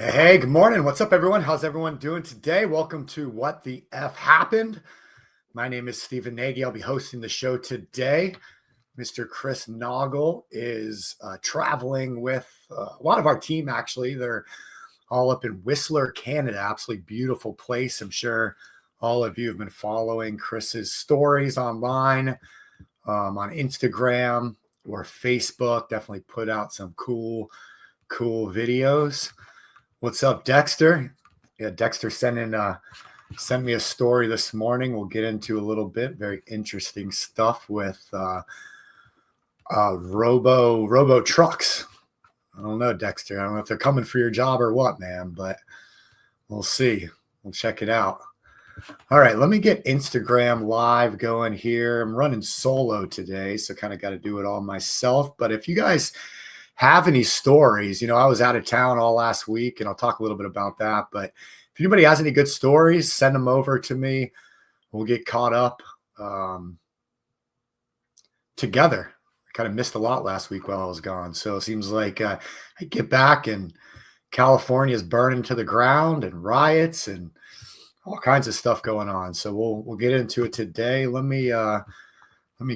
Hey, good morning. What's up, everyone? How's everyone doing today? Welcome to What the F Happened. My name is Stephen Nagy. I'll be hosting the show today. Mr. Chris Noggle is traveling with a lot of our team, actually. They're all up in Whistler, Canada. Absolutely beautiful place. I'm sure all of you have been following Chris's stories online, on Instagram or Facebook. Definitely put out some cool videos. What's up, Dexter? Yeah, Dexter sent me a story this morning. We'll get into a little bit. Very interesting stuff with robo trucks. I don't know, Dexter. I don't know if they're coming for your job or what, man, but we'll see. We'll check it out. All right, let me get Instagram live going here. I'm running solo today, so kind of got to do it all myself. But if you guys have any stories, I was out of town all last week, and I'll talk a little bit about that. But if anybody has any good stories, send them over to me. We'll get caught up together. I kind of missed a lot last week while I was gone. So it seems like I get back and California is burning to the ground and riots and all kinds of stuff going on. So we'll get into it today. Let me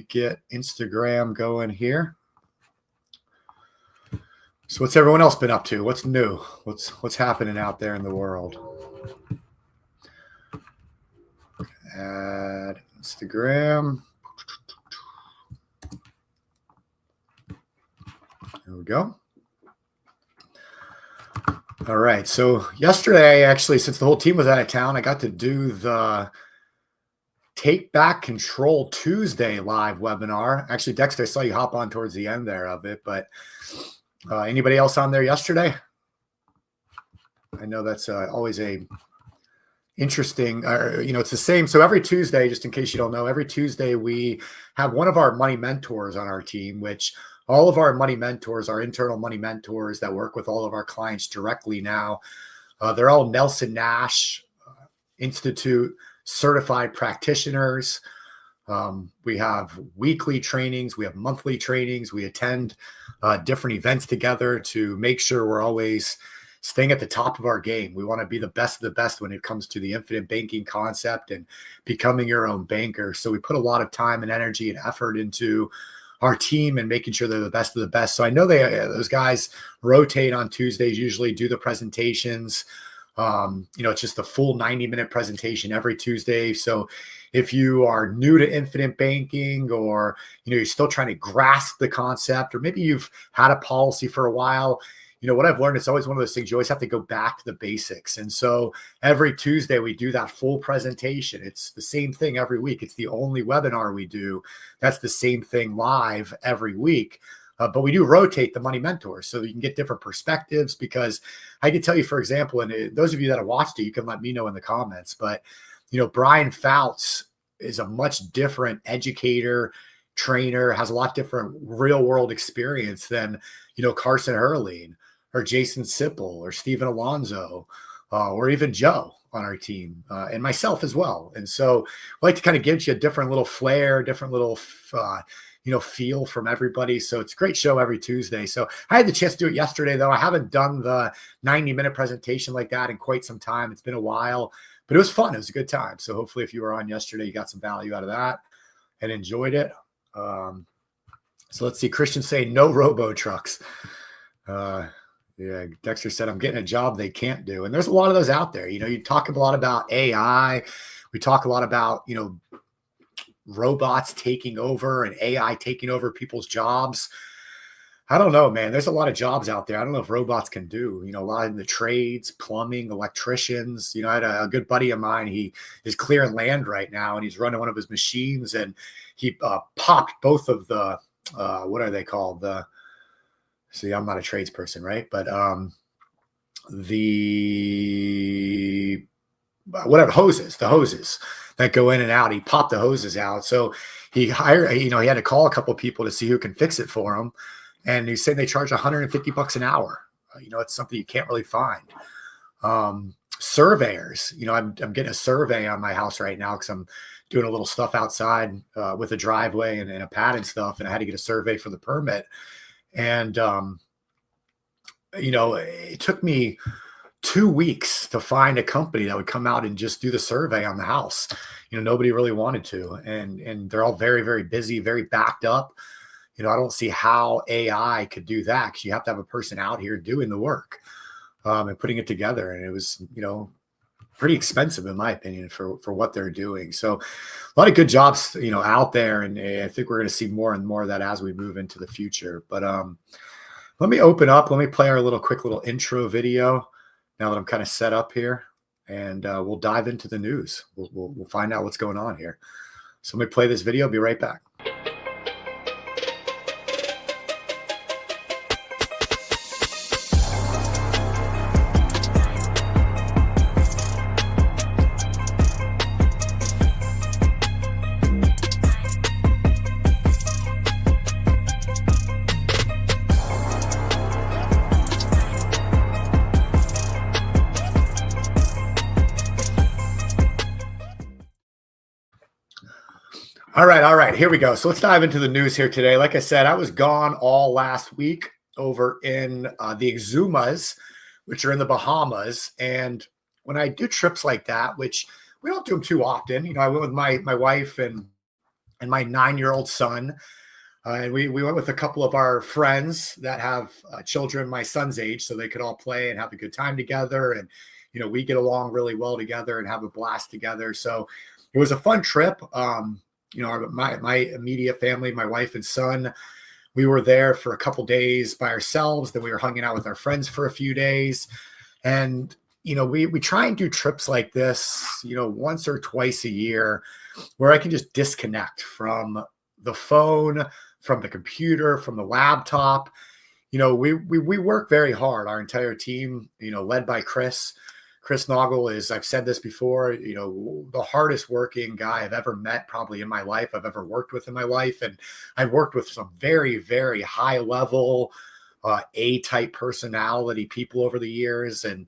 get Instagram going here. So what's everyone else been up to? What's new? What's happening out there in the world? Add Instagram. There we go. All right. So yesterday, actually, since the whole team was out of town, I got to do the Take Back Control Tuesday live webinar. Actually, Dexter, I saw you hop on towards the end there of it, but anybody else on there yesterday? I know that's always a interesting, it's the same. So every Tuesday, just in case you don't know, every Tuesday we have one of our money mentors on our team, which all of our money mentors, our internal money mentors that work with all of our clients directly now, they're all Nelson Nash Institute certified practitioners. We have weekly trainings. We have monthly trainings. We attend different events together to make sure we're always staying at the top of our game. We want to be the best of the best when it comes to the infinite banking concept and becoming your own banker. So we put a lot of time and energy and effort into our team and making sure they're the best of the best. So I know those guys rotate on Tuesdays, usually do the presentations. It's just a full 90-minute presentation every Tuesday. So if you are new to infinite banking, or you're still trying to grasp the concept, or maybe you've had a policy for a while, what I've learned, it's always one of those things you always have to go back to the basics. And so every Tuesday we do that full presentation. It's the same thing every week. It's the only webinar we do. That's the same thing live every week. But we do rotate the money mentors so you can get different perspectives, because I can tell you, for example, and those of you that have watched it, you can let me know in the comments, but Brian Fouts is a much different educator, trainer, has a lot different real world experience than, Carson Hurley or Jason Sipple or Stephen Alonzo, or even Joe on our team, and myself as well. And so I like to kind of give you a different little flair, different little, feel from everybody. So it's a great show every Tuesday. So I had the chance to do it yesterday, though. I haven't done the 90-minute presentation like that in quite some time. It's been a while, but it was fun. It was a good time. So hopefully if you were on yesterday, you got some value out of that and enjoyed it. So let's see. Christian saying no robo trucks. Yeah, Dexter said, I'm getting a job they can't do. And there's a lot of those out there. You talk a lot about AI. We talk a lot about, robots taking over and AI taking over people's jobs. I don't know, man. There's a lot of jobs out there. I don't know if robots can do, a lot in the trades, plumbing, electricians. I had a good buddy of mine. He is clearing land right now, and he's running one of his machines, and he popped both of the, what are they called? See, I'm not a tradesperson, right? But the hoses that go in and out. He popped the hoses out. So he hired, he had to call a couple of people to see who can fix it for him. And he said they charge $150 an hour. It's something you can't really find. Surveyors, I'm getting a survey on my house right now because I'm doing a little stuff outside with a driveway and a pad and stuff. And I had to get a survey for the permit. And, it took me 2 weeks to find a company that would come out and just do the survey on the house. Nobody really wanted to, and they're all very, very busy, very backed up. I don't see how AI could do that, because you have to have a person out here doing the work, and putting it together. And it was, pretty expensive, in my opinion, for what they're doing. So a lot of good jobs, out there. And I think we're going to see more and more of that as we move into the future. But let me open up. Let me play our quick little intro video now that I'm kind of set up here. And we'll dive into the news. We'll find out what's going on here. So let me play this video. I'll be right back. All right. Here we go. So let's dive into the news here today. Like I said, I was gone all last week over in the Exumas, which are in the Bahamas. And when I do trips like that, which we don't do them too often, I went with my wife and my 9-year-old son. And we went with a couple of our friends that have children my son's age, so they could all play and have a good time together. And, we get along really well together and have a blast together. So it was a fun trip. My immediate family, my wife and son, we were there for a couple days by ourselves. Then we were hanging out with our friends for a few days. And, we try and do trips like this, once or twice a year, where I can just disconnect from the phone, from the computer, from the laptop. We work very hard, our entire team, led by Chris. Chris Nagy is, I've said this before, the hardest working guy I've ever met probably in my life, I've ever worked with in my life. And I've worked with some very, very high level, A-type personality people over the years. And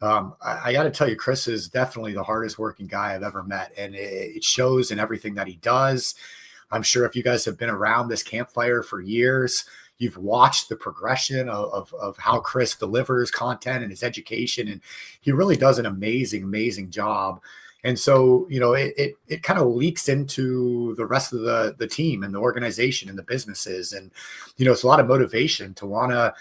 I got to tell you, Chris is definitely the hardest working guy I've ever met. And it shows in everything that he does. I'm sure if you guys have been around this campfire for years, you've watched the progression of how Chris delivers content and his education, and he really does an amazing, amazing job. And so, it kind of leaks into the rest of the team and the organization and the businesses. And, it's a lot of motivation to want to,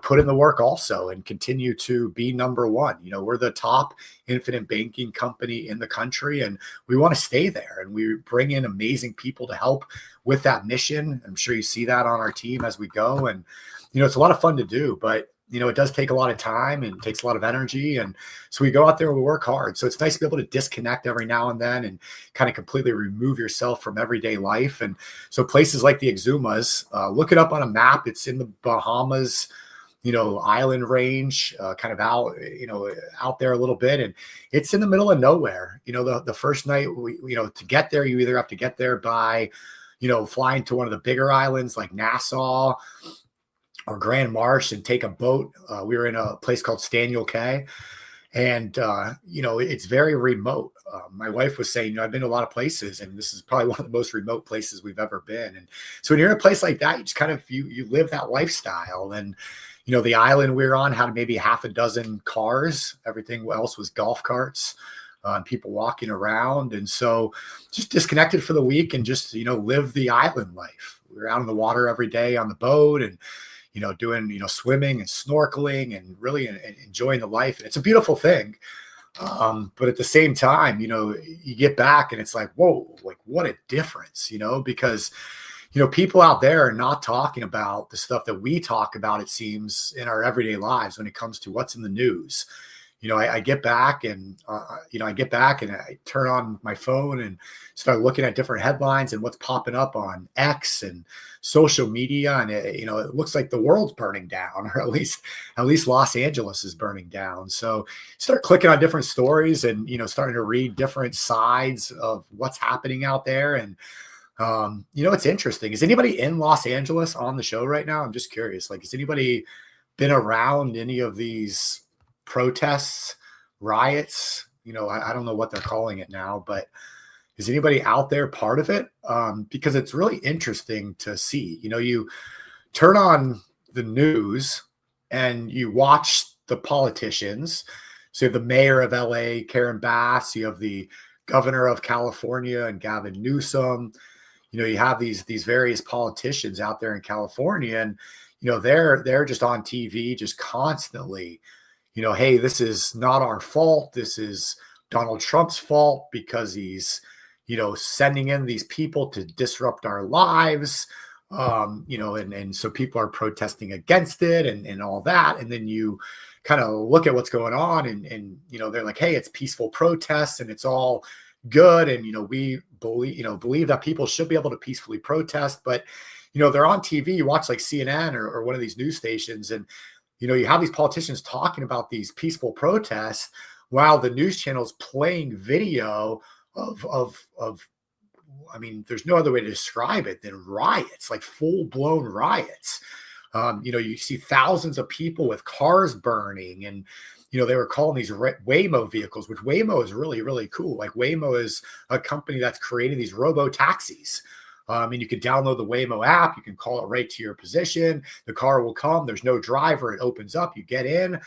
put in the work also and continue to be number one. We're the top infinite banking company in the country, and we want to stay there. And we bring in amazing people to help with that mission. I'm sure you see that on our team as we go. And, it's a lot of fun to do, but it does take a lot of time and it takes a lot of energy. And so we go out there and we work hard. So it's nice to be able to disconnect every now and then and kind of completely remove yourself from everyday life. And so places like the Exumas, look it up on a map. It's in the Bahamas, island range, kind of out there a little bit. And it's in the middle of nowhere. The first night, to get there, you either have to get there by, flying to one of the bigger islands like Nassau or Grand Marsh and take a boat. We were in a place called Staniel Cay, and it's very remote. My wife was saying, I've been to a lot of places, and this is probably one of the most remote places we've ever been. And so when you're in a place like that, you just kind of you live that lifestyle. And the island we were on had maybe half a dozen cars. Everything else was golf carts. And people walking around. And so just disconnected for the week and just, live the island life. We were out on the water every day on the boat and, doing, swimming and snorkeling and really enjoying the life. And it's a beautiful thing. But at the same time, you get back and it's like, whoa, like what a difference, because, people out there are not talking about the stuff that we talk about, it seems, in our everyday lives when it comes to what's in the news. I get back and I turn on my phone and start looking at different headlines and what's popping up on X and social media. And it looks like the world's burning down, or at least Los Angeles is burning down. So start clicking on different stories and, starting to read different sides of what's happening out there. And, it's interesting. Is anybody in Los Angeles on the show right now? I'm just curious. Like, has anybody been around any of these protests, riots? I don't know what they're calling it now, but is anybody out there part of it? Because it's really interesting to see. You turn on the news and you watch the politicians. So you have the mayor of LA, Karen Bass, you have the governor of California and Gavin Newsom. You have these various politicians out there in California, and they're just on TV just constantly, hey, this is not our fault. This is Donald Trump's fault because he's, sending in these people to disrupt our lives. And so people are protesting against it and all that. And then you kind of look at what's going on and they're like, hey, it's peaceful protests and it's all good. And, we believe that people should be able to peacefully protest, but, they're on TV, you watch like CNN or one of these news stations and, you have these politicians talking about these peaceful protests while the news channel's playing video of I mean, there's no other way to describe it than riots, like full blown riots. You see thousands of people with cars burning and, they were calling these Waymo vehicles, which Waymo is really, really cool. Like Waymo is a company that's created these robo taxis. And you can download the Waymo app. You can call it right to your position. The car will come. There's no driver. It opens up. You get in.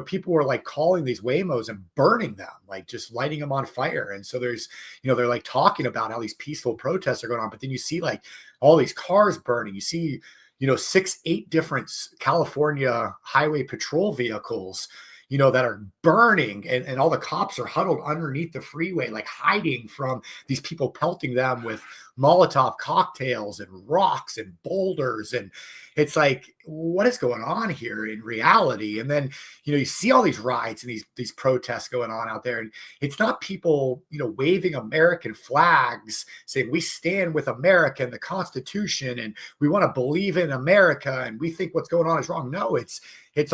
People were like calling these Waymos and burning them, like just lighting them on fire. And so there's, they're like talking about how these peaceful protests are going on. But then you see like all these cars burning. You see, 6-8 different California highway patrol vehicles, that are burning and all the cops are huddled underneath the freeway, like hiding from these people pelting them with Molotov cocktails and rocks and boulders. And it's like, what is going on here in reality? And then, you see all these riots and these protests going on out there. And it's not people, waving American flags saying we stand with America and the Constitution and we want to believe in America and we think what's going on is wrong. No, it's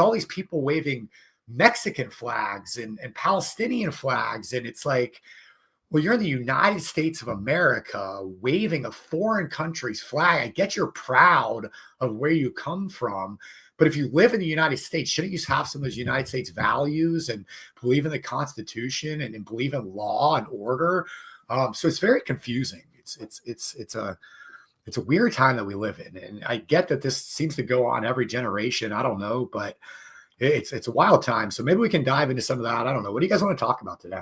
all these people waving Mexican flags and Palestinian flags. And it's like, well, you're in the United States of America waving a foreign country's flag. I get you're proud of where you come from. But if you live in the United States, shouldn't you have some of those United States values and believe in the Constitution and believe in law and order? So it's very confusing. It's a weird time that we live in. And I get that this seems to go on every generation. I don't know, but it's a wild time. So maybe we can dive into some of that. I don't know. What do you guys want to talk about today?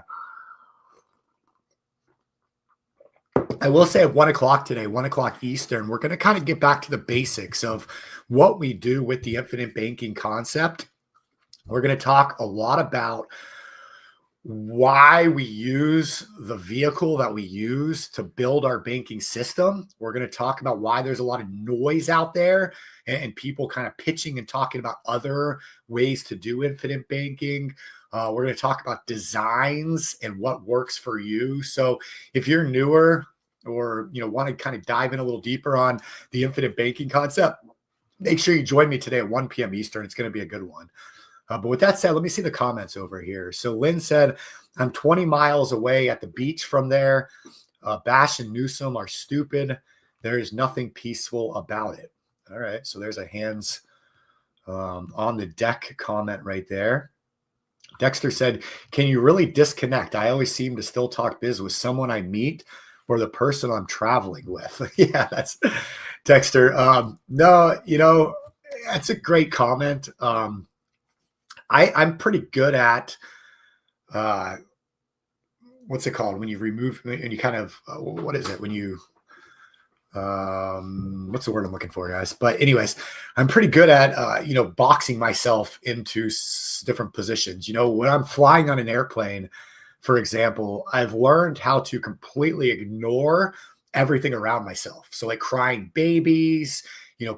I will say at 1:00 today, 1:00 Eastern, we're going to kind of get back to the basics of what we do with the infinite banking concept. We're going to talk a lot about why we use the vehicle that we use to build our banking system. We're going to talk about why there's a lot of noise out there and people kind of pitching and talking about other ways to do infinite banking. We're going to talk about designs and what works for you. So if you're newer or want to kind of dive in a little deeper on the infinite banking concept, make sure you join me today at 1 p.m. Eastern. It's going to be a good one. But with that said, let me see the comments over here. So Lynn said, I'm 20 miles away at the beach from there. Bash and Newsom are stupid. There is nothing peaceful about it. All right. So there's a hands on the deck comment right there. Dexter said, can you really disconnect? I always seem to still talk biz with someone I meet or the person I'm traveling with. Yeah, that's Dexter. No, that's a great comment. I'm pretty good at what's it called when you remove and you kind of what is it when you what's the word I'm looking for, guys? But anyways, I'm pretty good at boxing myself into different positions. When I'm flying on an airplane, for example, I've learned how to completely ignore everything around myself. So like crying babies,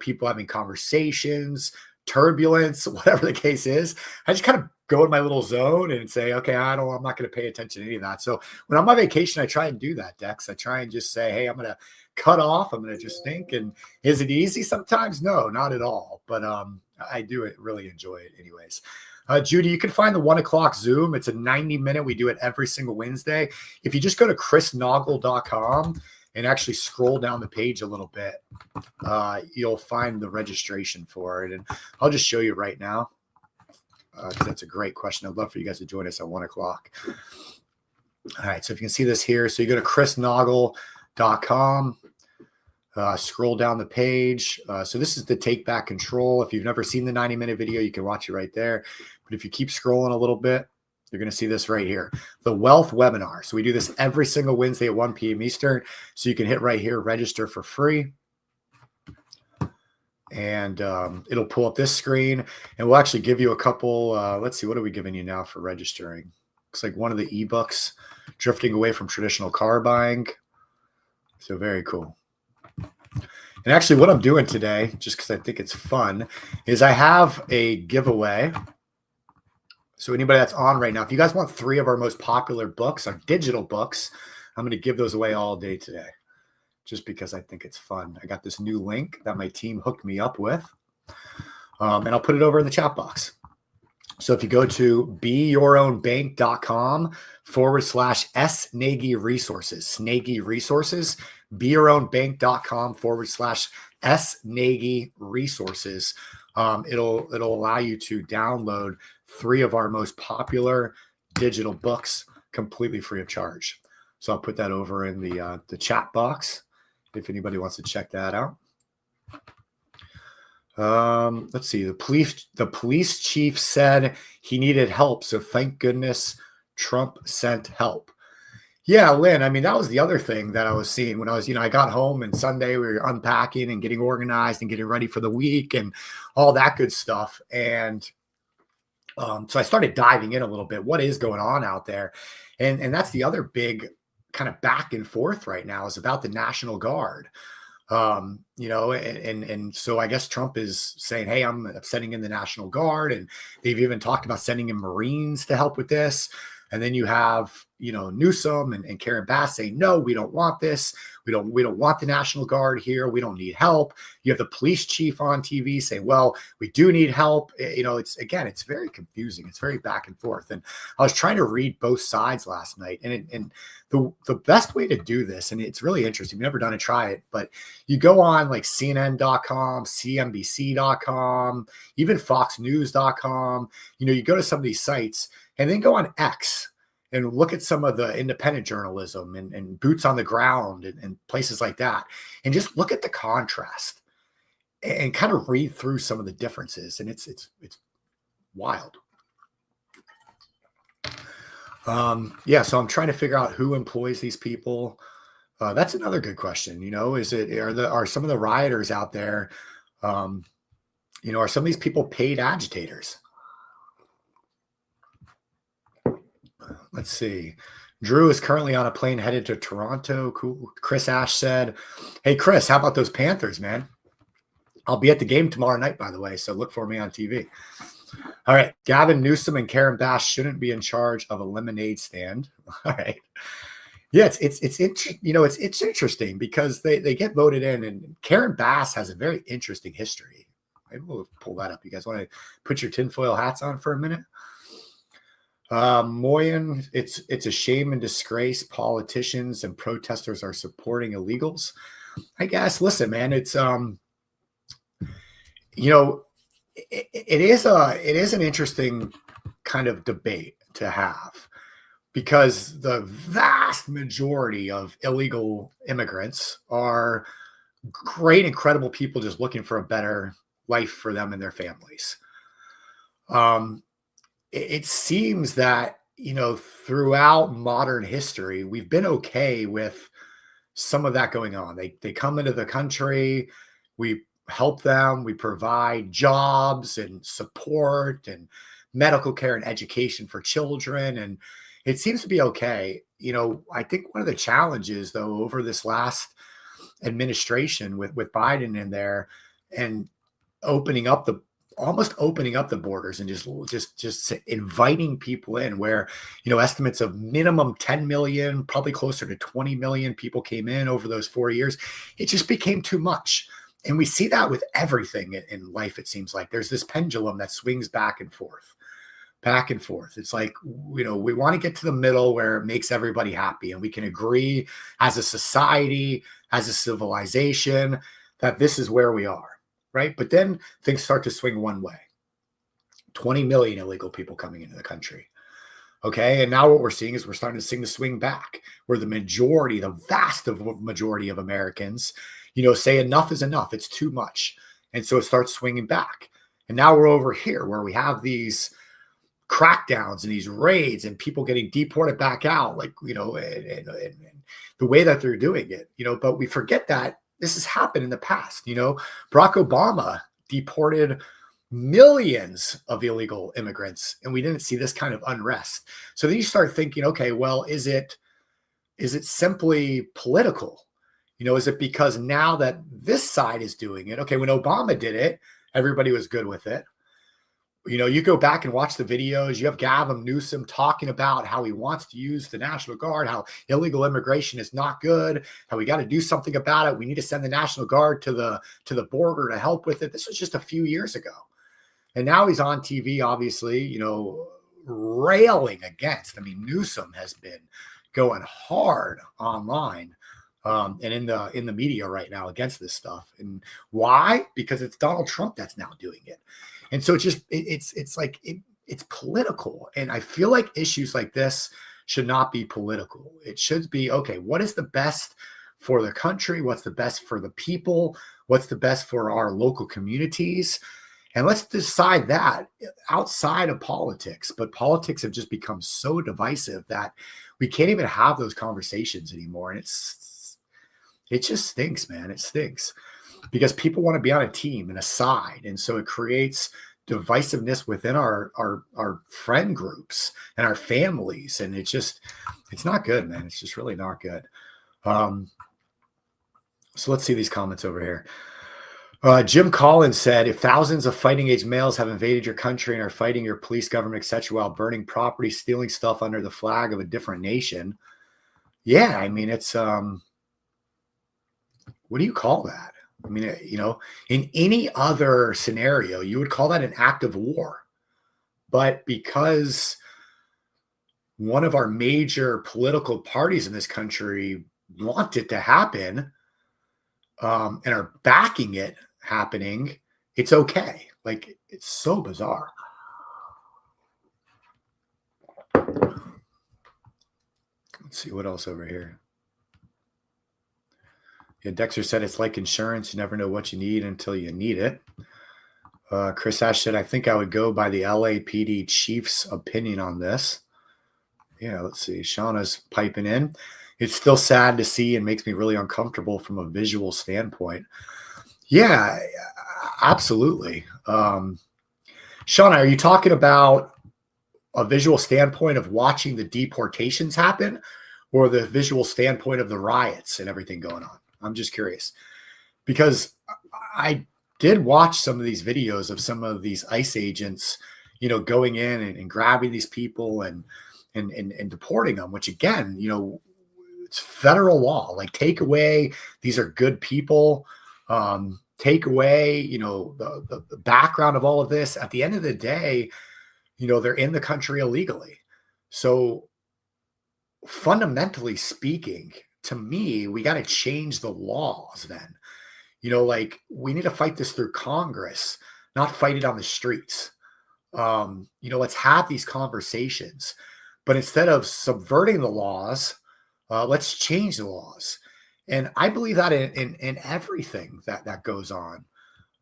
people having conversations, turbulence, whatever the case is, I just kind of go in my little zone and say, okay, I'm not going to pay attention to any of that. So when I'm on vacation, I try and do that, Dex. I try and just say, hey, I'm going to cut off. I'm going to just think. And is it easy sometimes? No, not at all. But I do really enjoy it anyways. Judy, you can find the 1:00 Zoom. It's a 90-minute. We do it every single Wednesday. If you just go to chrisnoggle.com and actually scroll down the page a little bit, you'll find the registration for it. And I'll just show you right now because that's a great question. I'd love for you guys to join us at 1:00. All right. So if you can see this here, so you go to chrisnoggle.com. Scroll down the page. So this is the Take Back Control. If you've never seen the 90-minute video, you can watch it right there. But if you keep scrolling a little bit, you're going to see this right here, the Wealth Webinar. So we do this every single Wednesday at 1 p.m. Eastern. So you can hit right here, register for free. And it'll pull up this screen. And we'll actually give you a couple. Let's see, what are we giving you now for registering? Looks like one of the ebooks, Drifting Away from Traditional Car Buying. So very cool. And actually what I'm doing today, just because I think it's fun, is I have a giveaway. So anybody that's on right now, if you guys want 3 of our most popular books, our digital books, I'm going to give those away all day today, just because I think it's fun. I got this new link that my team hooked me up with, and I'll put it over in the chat box. So if you go to beyourownbank.com/S Nagy resources, Nagy resources, beyourownbank.com/S Nagy resources, it'll allow you to download 3 of our most popular digital books completely free of charge. So I'll put that over in the chat box if anybody wants to check that out. Let's see. The police chief said he needed help, so thank goodness Trump sent help. Yeah, Lynn, I mean, that was the other thing that I was seeing when I was, I got home and Sunday we were unpacking and getting organized and getting ready for the week and all that good stuff. And so I started diving in a little bit. What is going on out there? And that's the other big kind of back and forth right now is about the National Guard. And so I guess Trump is saying, hey, I'm sending in the National Guard. And they've even talked about sending in Marines to help with this. And then you have, Newsom and Karen Bass saying, no, we don't want this. We don't want the National Guard here. We don't need help. You have the police chief on TV saying, well, we do need help. It's very confusing. It's very back and forth. And I was trying to read both sides last night. And the best way to do this, and it's really interesting, you've never done it, try it, but you go on like CNN.com, CNBC.com, even FoxNews.com, you go to some of these sites and then go on X and look at some of the independent journalism and boots on the ground and places like that. And just look at the contrast and kind of read through some of the differences. And it's wild. So I'm trying to figure out who employs these people. That's another good question. Are some of the rioters out there, are some of these people paid agitators? Let's see. Drew is currently on a plane headed to Toronto. Cool. Chris Ash said, hey, Chris, how about those Panthers, man? I'll be at the game tomorrow night, by the way, so look for me on TV. All right. Gavin Newsom and Karen Bass shouldn't be in charge of a lemonade stand. All right. Yeah, it's interesting because they get voted in, and Karen Bass has a very interesting history. Maybe we'll pull that up. You guys want to put your tinfoil hats on for a minute? Moyen, it's a shame and disgrace. Politicians and protesters are supporting illegals. I guess. Listen, man, it's it is an interesting kind of debate to have because the vast majority of illegal immigrants are great, incredible people just looking for a better life for them and their families. It seems that, throughout modern history, we've been okay with some of that going on. They come into the country, we help them, we provide jobs and support and medical care and education for children. And it seems to be okay. I think one of the challenges, though, over this last administration with Biden in there and almost opening up the borders and just inviting people in where, estimates of minimum 10 million, probably closer to 20 million people came in over those 4 years. It just became too much. And we see that with everything in life. It seems like there's this pendulum that swings back and forth. It's like, we want to get to the middle where it makes everybody happy. And we can agree as a society, as a civilization, that this is where we are. Right. But then things start to swing one way. 20 million illegal people coming into the country. Okay. And now what we're seeing is we're starting to see the swing back where the vast majority of Americans, say enough is enough. It's too much. And so it starts swinging back. And now we're over here where we have these crackdowns and these raids and people getting deported back out, like, and the way that they're doing it, but we forget that this has happened in the past. Barack Obama deported millions of illegal immigrants, and we didn't see this kind of unrest. So then you start thinking, okay, well, is it simply political? Is it because now that this side is doing it? Okay, when Obama did it, everybody was good with it. You go back and watch the videos. You have Gavin Newsom talking about how he wants to use the National Guard, how illegal immigration is not good, how we got to do something about it. We need to send the National Guard to the border to help with it. This was just a few years ago. And now he's on TV, obviously, railing against. I mean, Newsom has been going hard online and in the media right now against this stuff. And why? Because it's Donald Trump that's now doing it. And so it's political. And I feel like issues like this should not be political. It should be, okay, what is the best for the country? What's the best for the people? What's the best for our local communities? And let's decide that outside of politics. But politics have just become so divisive that we can't even have those conversations anymore. And it just stinks, man. It stinks because people want to be on a team and a side. And so it creates divisiveness within our friend groups and our families. And it's not good, man. It's just really not good. So let's see these comments over here. Jim Collins said, if thousands of fighting age males have invaded your country and are fighting your police, government, etc., while burning property, stealing stuff under the flag of a different nation. Yeah, I mean, it's, what do you call that? I mean, in any other scenario, you would call that an act of war. But because one of our major political parties in this country want it to happen and are backing it happening, it's okay. Like, it's so bizarre. Let's see what else over here. Yeah, Dexter said it's like insurance. You never know what you need until you need it. Chris Ash said, I think I would go by the LAPD chief's opinion on this. Yeah, let's see. Shauna's piping in. It's still sad to see and makes me really uncomfortable from a visual standpoint. Yeah, absolutely. Shauna, are you talking about a visual standpoint of watching the deportations happen or the visual standpoint of the riots and everything going on? I'm just curious because I did watch some of these videos of some of these ICE agents, going in and grabbing these people and deporting them, which again, it's federal law. Like, take away, these are good people. Take away, the background of all of this. At the end of the day, they're in the country illegally. So fundamentally speaking, to me, we got to change the laws then. Like, we need to fight this through Congress, not fight it on the streets. Let's have these conversations. But instead of subverting the laws, let's change the laws. And I believe that in everything that goes on.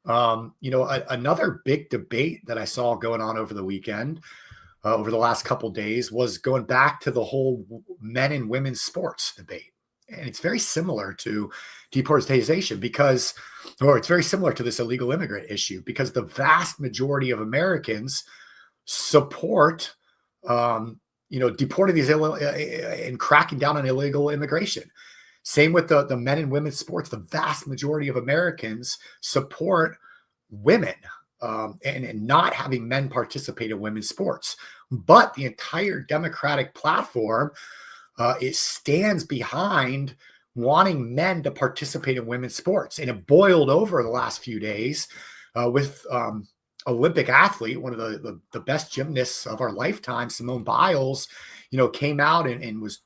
Another big debate that I saw going on over the weekend, over the last couple of days, was going back to the whole men and women's sports debate. And it's very similar to deportation or it's very similar to this illegal immigrant issue, because the vast majority of Americans support, deporting these and cracking down on illegal immigration. Same with the men and women's sports. The vast majority of Americans support women and not having men participate in women's sports. But the entire Democratic platform, it stands behind wanting men to participate in women's sports. And it boiled over the last few days with Olympic athlete, one of the best gymnasts of our lifetime, Simone Biles, came out and was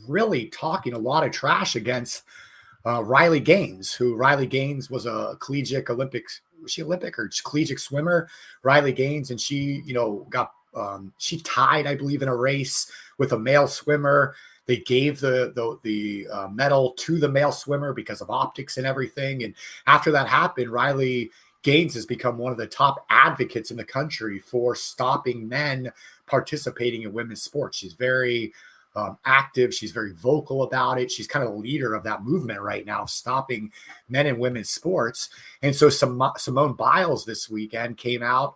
really talking a lot of trash against Riley Gaines, Riley Gaines was a collegiate Olympics. Was she Olympic or collegiate swimmer? Riley Gaines, and she, she tied, I believe, in a race with a male swimmer. They gave the medal to the male swimmer because of optics and everything. And after that happened, Riley Gaines has become one of the top advocates in the country for stopping men participating in women's sports. She's very active. She's very vocal about it. She's kind of the leader of that movement right now, stopping men and women's sports. And so Simone Biles this weekend came out,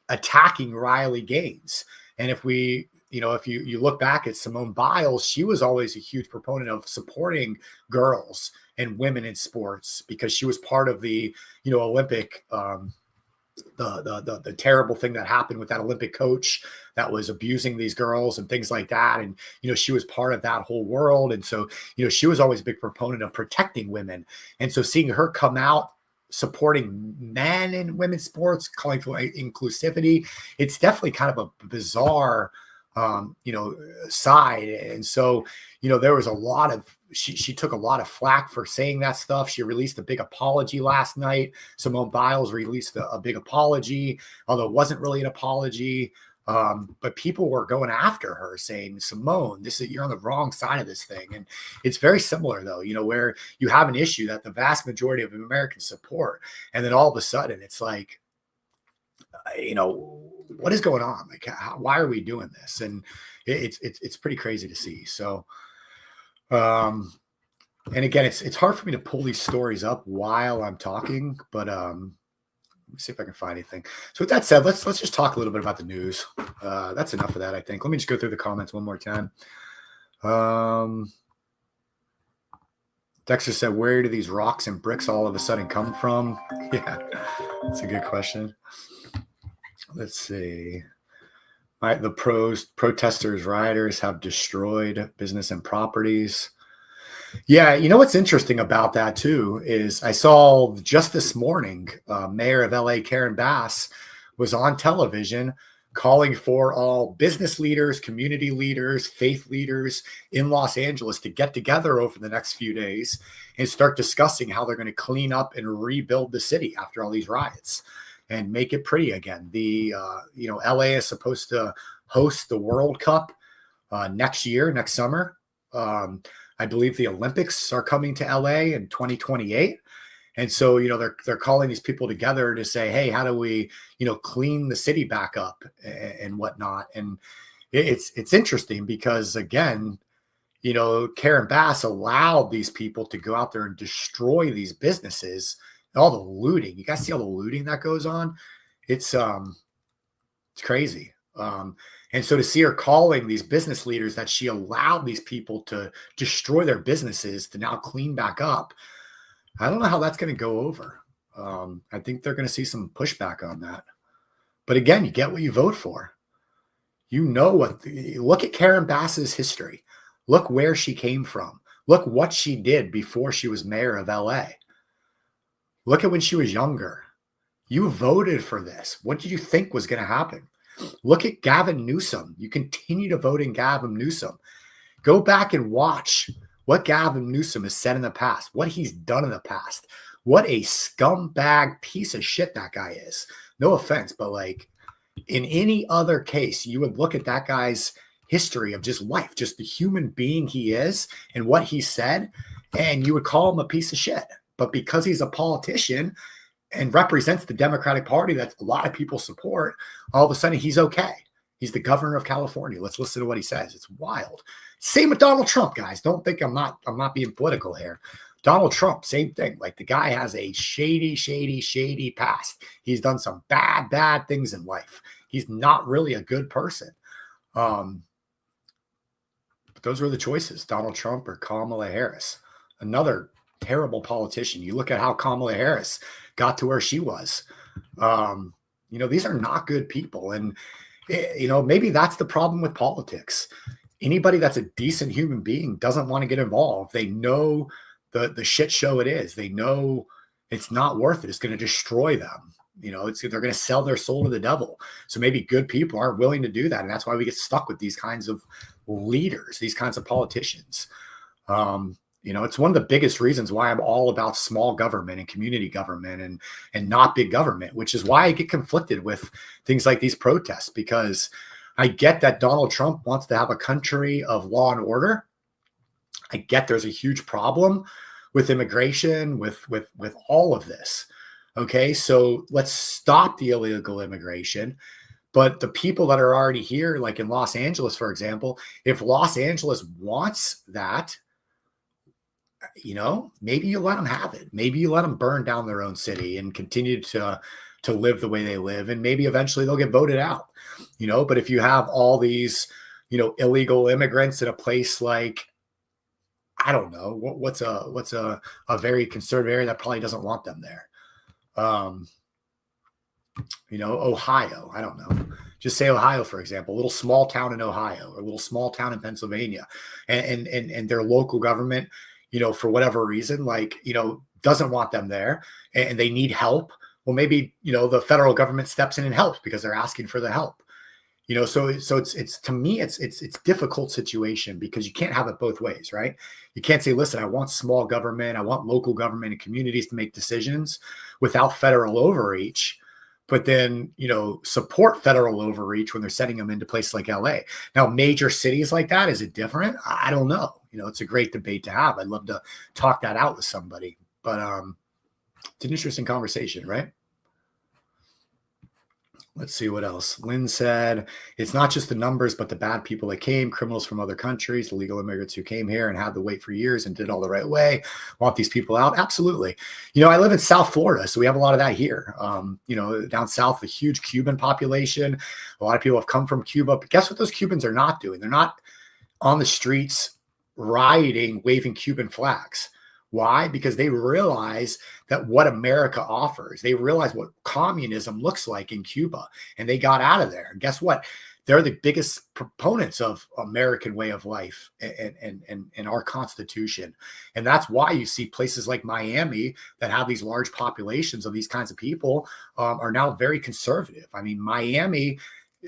attacking Riley Gaines. And if you look back at Simone Biles, she was always a huge proponent of supporting girls and women in sports because she was part of the, Olympic, the terrible thing that happened with that Olympic coach that was abusing these girls and things like that. And, she was part of that whole world. And so, she was always a big proponent of protecting women. And so seeing her come out supporting men in women's sports, calling for inclusivity, it's definitely kind of a bizarre, side. And so, there was a lot of, she took a lot of flack for saying that stuff. She released a big apology last night. Simone Biles released a big apology, although it wasn't really an apology. But people were going after her saying, Simone, you're on the wrong side of this thing. And it's very similar though, where you have an issue that the vast majority of Americans support. And then all of a sudden it's like, what is going on? Like, why are we doing this? And it's pretty crazy to see. So, and again, it's hard for me to pull these stories up while I'm talking, but, let me see if I can find anything. So with that said, let's just talk a little bit about the news. That's enough of that, I think. Let me just go through the comments one more time. Dexter said, where do these rocks and bricks all of a sudden come from? Yeah, that's a good question. Let's see. The protesters, rioters have destroyed business and properties. Yeah, what's interesting about that too is I saw just this morning, Mayor of LA, Karen Bass, was on television calling for all business leaders, community leaders, faith leaders in Los Angeles to get together over the next few days and start discussing how they're going to clean up and rebuild the city after all these riots and make it pretty again. The, LA is supposed to host the World Cup next summer. I believe the Olympics are coming to LA in 2028. And so, they're calling these people together to say, hey, how do we, clean the city back up and whatnot. And it's interesting because, again, Karen Bass allowed these people to go out there and destroy these businesses, all the looting. You guys see all the looting that goes on? It's crazy. And so to see her calling these business leaders that she allowed these people to destroy their businesses to now clean back up, I don't know how that's going to go over. I think they're going to see some pushback on that. But again, you get what you vote for. Look at Karen Bass's history. Look where she came from. Look what she did before she was mayor of LA. Look at when she was younger. You voted for this. What did you think was going to happen? Look at Gavin Newsom. You continue to vote in Gavin Newsom. Go back and watch what Gavin Newsom has said in the past, what he's done in the past. What a scumbag piece of shit that guy is. No offense, but like in any other case, you would look at that guy's history of just life, just the human being he is and what he said, and you would call him a piece of shit. But because he's a politician and represents the Democratic Party that a lot of people support, all of a sudden he's okay. He's the governor of California. Let's listen to what he says. It's wild. Same with Donald Trump, guys. Don't think I'm not being political here. Donald Trump, same thing. Like the guy has a shady past. He's done some bad things in life. He's not really a good person. But those were the choices, Donald Trump or Kamala Harris. Another terrible politician. You look at how Kamala Harris got to where she was. These are not good people. And, maybe that's the problem with politics. Anybody that's a decent human being doesn't want to get involved. They know the shit show it is. They know it's not worth it. It's going to destroy them. They're going to sell their soul to the devil. So maybe good people aren't willing to do that. And that's why we get stuck with these kinds of leaders, these kinds of politicians. It's one of the biggest reasons why I'm all about small government and community government and not big government, which is why I get conflicted with things like these protests, because I get that Donald Trump wants to have a country of law and order. I get there's a huge problem with immigration, with all of this. Okay, so let's stop the illegal immigration. But the people that are already here, like in Los Angeles, for example, if Los Angeles wants that, maybe you let them have it. Maybe you let them burn down their own city and continue to live the way they live, and maybe eventually they'll get voted out. But if you have all these, illegal immigrants in a place like, I don't know, what's a very conservative area that probably doesn't want them there. Ohio, I don't know. Just say Ohio, for example, a little small town in Ohio or a little small town in Pennsylvania, and their local government, for whatever reason, doesn't want them there and they need help. Well, maybe, the federal government steps in and helps because they're asking for the help. So it's to me, it's difficult situation because you can't have it both ways, right? You can't say, listen, I want small government, I want local government and communities to make decisions without federal overreach, but then, support federal overreach when they're sending them into places like LA. Now, major cities like that, is it different? I don't know. It's a great debate to have. I'd love to talk that out with somebody, but it's an interesting conversation, right? Let's see what else. Lynn said, it's not just the numbers, but the bad people that came, criminals from other countries, illegal immigrants who came here and had to wait for years and did all the right way. Want these people out? Absolutely. I live in South Florida, so we have a lot of that here. Down south, a huge Cuban population. A lot of people have come from Cuba, but guess what those Cubans are not doing? They're not on the streets rioting, waving Cuban flags. Why? Because they realize that what America offers, they realize what communism looks like in Cuba, and they got out of there. And guess what? They're the biggest proponents of American way of life and our Constitution. And that's why you see places like Miami that have these large populations of these kinds of people are now very conservative. I mean, Miami,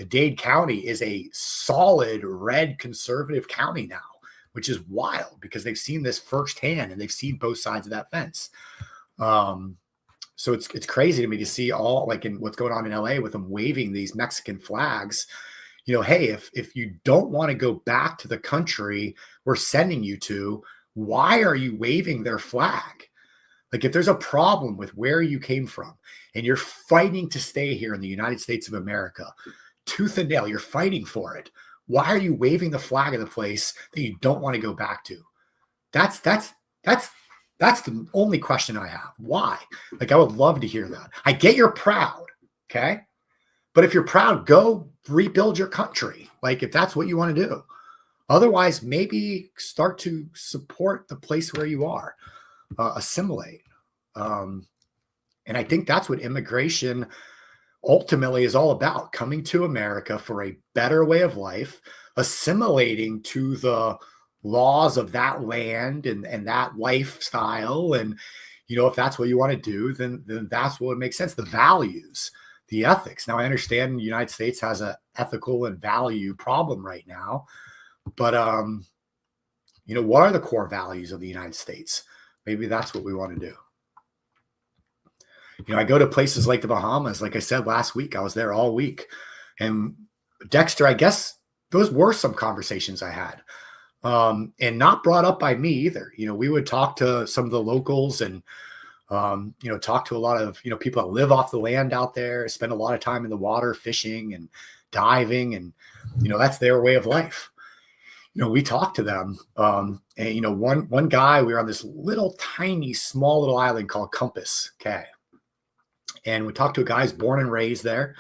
Dade County is a solid red conservative county now, which is wild because they've seen this firsthand and they've seen both sides of that fence. So it's crazy to me to see all, like, in what's going on in LA with them waving these Mexican flags. Hey, if you don't want to go back to the country we're sending you to, why are you waving their flag? Like, if there's a problem with where you came from and you're fighting to stay here in the United States of America, tooth and nail, you're fighting for it. Why are you waving the flag of the place that you don't want to go back to? That's the only question I have. Why? Like, I would love to hear that. I get you're proud, okay? But if you're proud, go rebuild your country. Like, if that's what you want to do. Otherwise, maybe start to support the place where you are, assimilate. And I think that's what immigration ultimately is all about, coming to America for a better way of life, assimilating to the laws of that land and that lifestyle. And, if that's what you want to do, then that's what makes sense. The values, the ethics. Now, I understand the United States has an ethical and value problem right now, but, what are the core values of the United States? Maybe that's what we want to do. I go to places like the Bahamas. Like I said last week, I was there all week. And Dexter, I guess those were some conversations I had, and not brought up by me either. We would talk to some of the locals and, talk to a lot of, people that live off the land out there, spend a lot of time in the water, fishing and diving. And, that's their way of life. We talked to them. And, one guy, we were on this little tiny, small little island called Compass. Okay. And we talked to a guy who's born and raised there.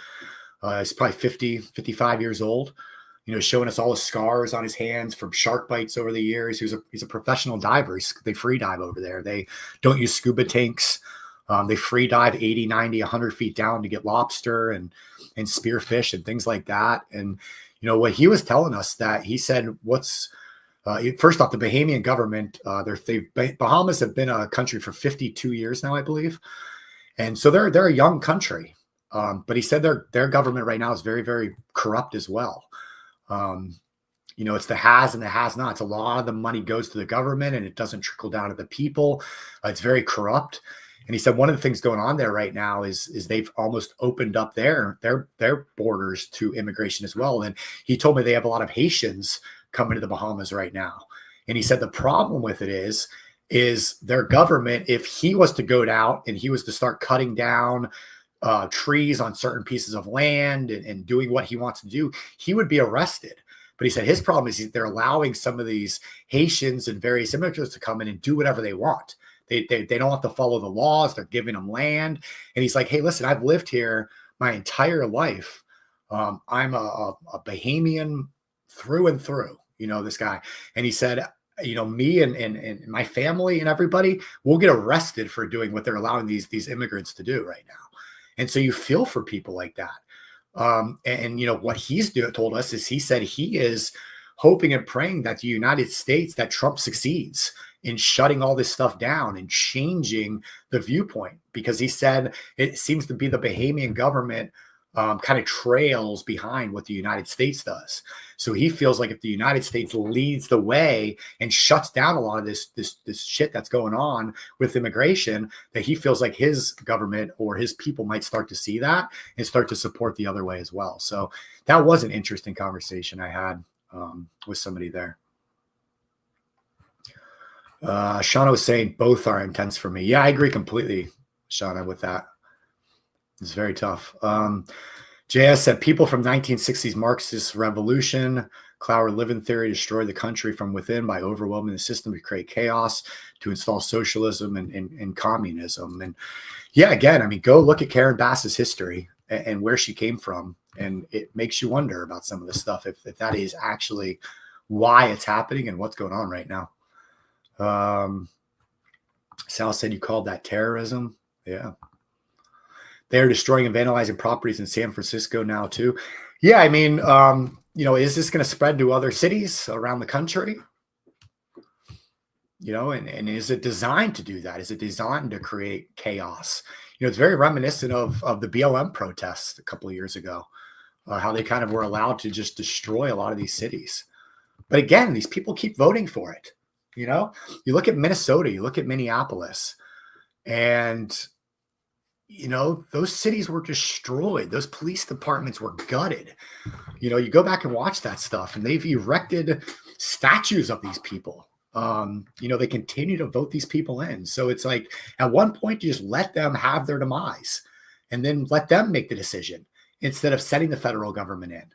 He's probably 50, 55 years old, showing us all the scars on his hands from shark bites over the years. He's a professional diver. They free dive over there. They don't use scuba tanks. They free dive 80, 90, 100 feet down to get lobster and spearfish and things like that. And, what he was telling us, that he said, first off, the Bahamian government, Bahamas have been a country for 52 years now, I believe. And so they're a young country, but he said their government right now is very, very corrupt as well. It's the has and the has-nots. A lot of the money goes to the government and it doesn't trickle down to the people. It's very corrupt. And he said one of the things going on there right now is they've almost opened up their borders to immigration as well. And he told me they have a lot of Haitians coming to the Bahamas right now. And he said the problem with it is their government, if he was to go out and he was to start cutting down trees on certain pieces of land and doing what he wants to do, he would be arrested. But he said his problem is they're allowing some of these Haitians and various immigrants to come in and do whatever they want. They don't have to follow the laws. They're giving them land. And he's like, hey, listen, I've lived here my entire life. I'm a Bahamian through and through, this guy. And he said, me and my family and everybody will get arrested for doing what they're allowing these immigrants to do right now. And so you feel for people like that. What he's told us is he said he is hoping and praying that the United States, that Trump succeeds in shutting all this stuff down and changing the viewpoint, because he said it seems to be the Bahamian government kind of trails behind what the United States does. So he feels like if the United States leads the way and shuts down a lot of this shit that's going on with immigration, that he feels like his government or his people might start to see that and start to support the other way as well. So that was an interesting conversation I had with somebody there. Shauna was saying both are intense for me. Yeah, I agree completely, Shauna, with that. It's very tough. JS said people from 1960s Marxist revolution, Clower living theory, destroyed the country from within by overwhelming the system to create chaos, to install socialism and communism. And yeah, again, I mean, go look at Karen Bass's history and where she came from. And it makes you wonder about some of the stuff, if that is actually why it's happening and what's going on right now. Sal said you called that terrorism. Yeah. They're destroying and vandalizing properties in San Francisco now too. Yeah. I mean, is this going to spread to other cities around the country? And is it designed to do that? Is it designed to create chaos? It's very reminiscent of the BLM protests a couple of years ago, how they kind of were allowed to just destroy a lot of these cities. But again, these people keep voting for it. You look at Minnesota, you look at Minneapolis, and, those cities were destroyed. Those police departments were gutted. You go back and watch that stuff, and they've erected statues of these people. They continue to vote these people in. So it's like, at one point, you just let them have their demise and then let them make the decision instead of setting the federal government in.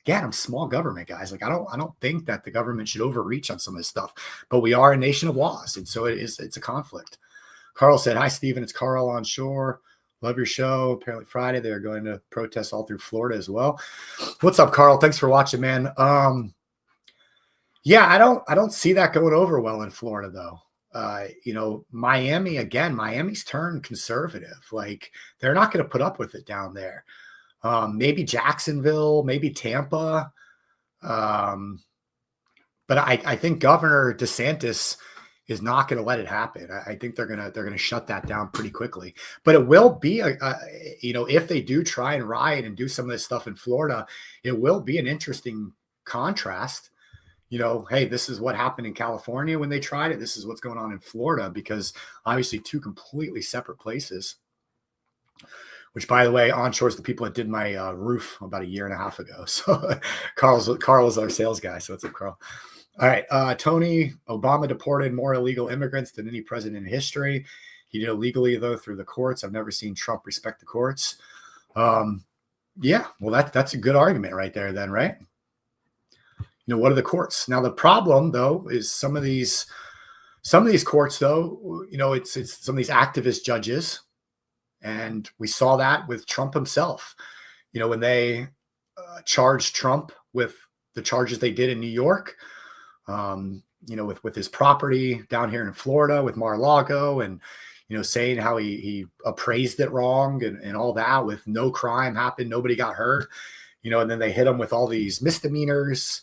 Again, I'm small government, guys. Like, I don't think that the government should overreach on some of this stuff, but we are a nation of laws. And so it's a conflict. Carl said, hi, Stephen. It's Carl on shore. Love your show. Apparently Friday, they're going to protest all through Florida as well. What's up, Carl? Thanks for watching, man. Yeah, I don't see that going over well in Florida though. Miami, again, Miami's turned conservative. Like, they're not going to put up with it down there. Maybe Jacksonville, maybe Tampa. But I think Governor DeSantis is not going to let it happen. I think they're going to shut that down pretty quickly. But it will be if they do try and riot and do some of this stuff in Florida, it will be an interesting contrast. Hey, this is what happened in California when they tried it. This is what's going on in Florida, because obviously two completely separate places. Which, by the way, onshore is the people that did my roof about a year and a half ago. So Carl is our sales guy. So what's up, Carl? All right. Tony, Obama deported more illegal immigrants than any president in history. He did it legally, though, through the courts. I've never seen Trump respect the courts. Yeah, well, that's a good argument right there then, right? What are the courts? Now, the problem, though, is some of these courts, though, it's some of these activist judges. And we saw that with Trump himself, when they charged Trump with the charges they did in New York, with his property down here in Florida with Mar-a-Lago, and, saying how he appraised it wrong and all that, with no crime happened. Nobody got hurt, and then they hit him with all these misdemeanors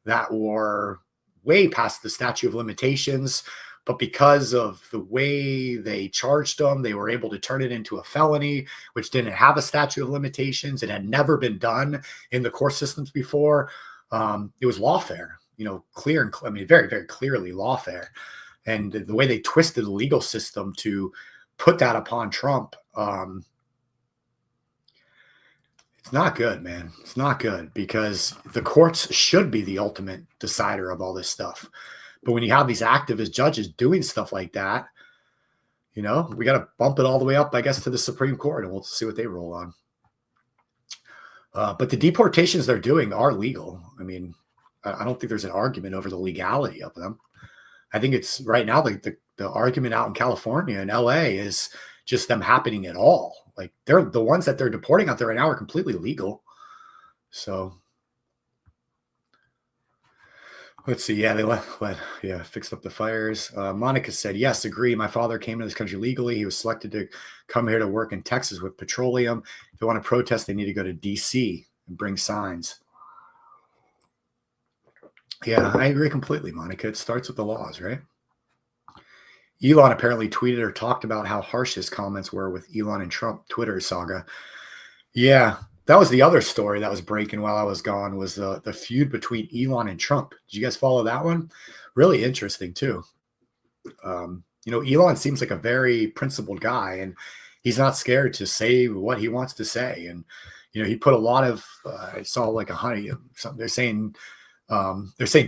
that were way past the statute of limitations. But because of the way they charged them, they were able to turn it into a felony, which didn't have a statute of limitations. It had never been done in the court systems before. It was lawfare, clear and very, very clearly lawfare. And the way they twisted the legal system to put that upon Trump, it's not good, man. It's not good because the courts should be the ultimate decider of all this stuff. But when you have these activist judges doing stuff like that, we got to bump it all the way up, I guess, to the Supreme Court, and we'll see what they roll on. But the deportations they're doing are legal. I mean, I don't think there's an argument over the legality of them. I think it's right now the argument out in California and LA is just them happening at all. Like they're the ones that they're deporting out there right now are completely legal. So let's see. Yeah, they fixed up the fires. Monica said, yes, agree. My father came to this country legally. He was selected to come here to work in Texas with petroleum. If they want to protest, they need to go to DC and bring signs. Yeah, I agree completely, Monica. It starts with the laws, right? Elon apparently tweeted or talked about how harsh his comments were with Elon and Trump Twitter saga. Yeah, that was the other story that was breaking while I was gone, was the feud between Elon and Trump. Did you guys follow that one? Really interesting, too. Elon seems like a very principled guy, and he's not scared to say what he wants to say. And, he put a lot of, I saw like they're saying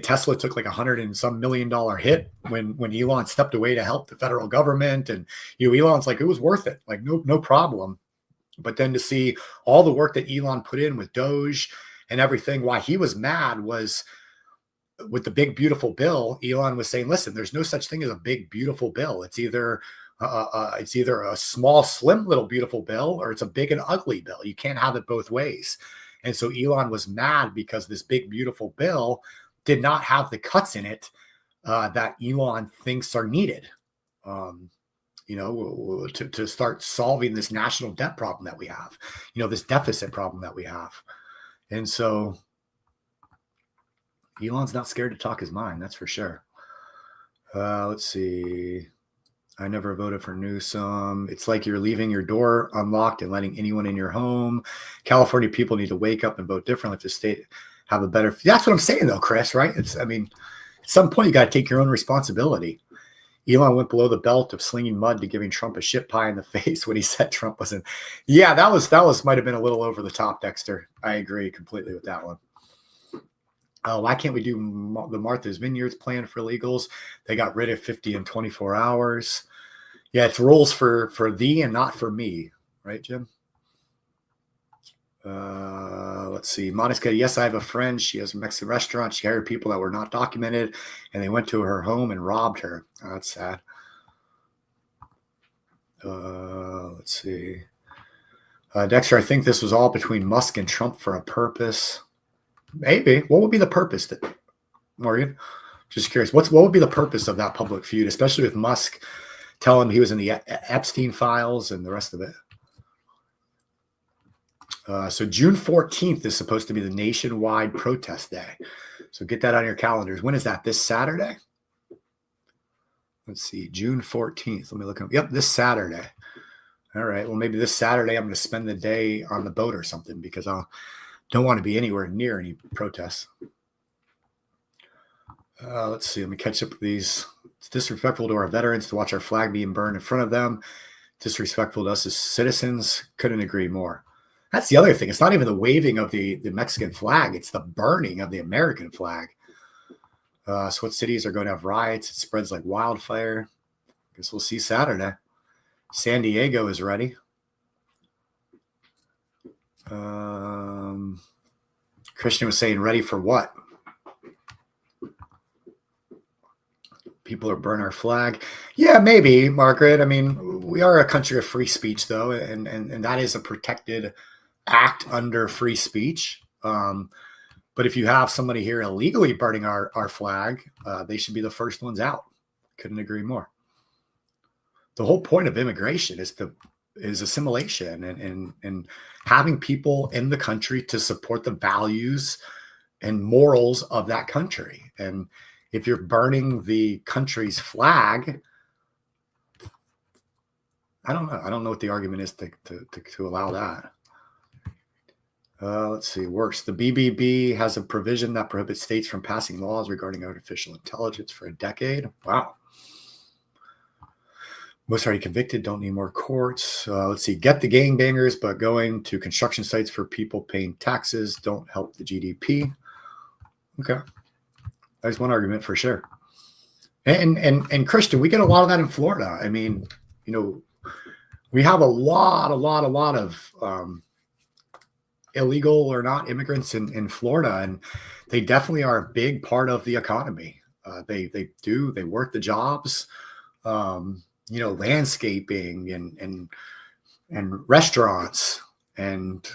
Tesla took like $100 and some million hit when Elon stepped away to help the federal government. And, Elon's like, it was worth it. Like, no problem. But then to see all the work that Elon put in with Doge and everything, why he was mad was with the big, beautiful bill. Elon was saying, listen, there's no such thing as a big, beautiful bill. It's either a small, slim, little, beautiful bill, or it's a big and ugly bill. You can't have it both ways. And so Elon was mad because this big, beautiful bill did not have the cuts in it that Elon thinks are needed. To start solving this national debt problem that we have, this deficit problem that we have. And so Elon's not scared to talk his mind. That's for sure. Let's see. I never voted for Newsom. It's like you're leaving your door unlocked and letting anyone in your home. California people need to wake up and vote differently if the state have a better. That's what I'm saying, though, Chris, right? At some point, you got to take your own responsibility. Elon went below the belt of slinging mud to giving Trump a shit pie in the face when he said Trump wasn't. Yeah, that was might have been a little over the top, Dexter. I agree completely with that one. Why can't we do the Martha's Vineyards plan for illegals? They got rid of 50 in 24 hours. Yeah, it's rules for thee and not for me. Right, Jim? Let's see. Monica, yes, I have a friend. She has a Mexican restaurant. She hired people that were not documented, and they went to her home and robbed her. Oh, that's sad. Let's see. Dexter, I think this was all between Musk and Trump for a purpose. Maybe. What would be the purpose, Morgan? Just curious. What would be the purpose of that public feud, especially with Musk telling him he was in the Epstein files and the rest of it? So June 14th is supposed to be the nationwide protest day. So get that on your calendars. When is that? This Saturday? Let's see. June 14th. Let me look up. Yep, this Saturday. All right. Well, maybe this Saturday I'm going to spend the day on the boat or something because I don't want to be anywhere near any protests. Let's see. Let me catch up with these. It's disrespectful to our veterans to watch our flag being burned in front of them. Disrespectful to us as citizens. Couldn't agree more. That's the other thing. It's not even the waving of the Mexican flag. It's the burning of the American flag. So what cities are going to have riots? It spreads like wildfire. Guess we'll see Saturday. San Diego is ready. Christian was saying ready for what? People are burn our flag. Yeah, maybe, Margaret. I mean, we are a country of free speech, though, and that is a protected act under free speech. But if you have somebody here illegally burning our flag, they should be the first ones out. Couldn't agree more. The whole point of immigration is assimilation and having people in the country to support the values and morals of that country. And if you're burning the country's flag, I don't know. I don't know what the argument is to allow that. Let's see. Worse, the BBB has a provision that prohibits states from passing laws regarding artificial intelligence for a decade. Wow. Most already convicted, don't need more courts. Let's see, get the gangbangers, but going to construction sites for people paying taxes don't help the GDP. Okay. There's one argument for sure. And Christian, we get a lot of that in Florida. I mean, we have a lot of illegal or not immigrants in Florida, and they definitely are a big part of the economy. They work the jobs, landscaping and restaurants and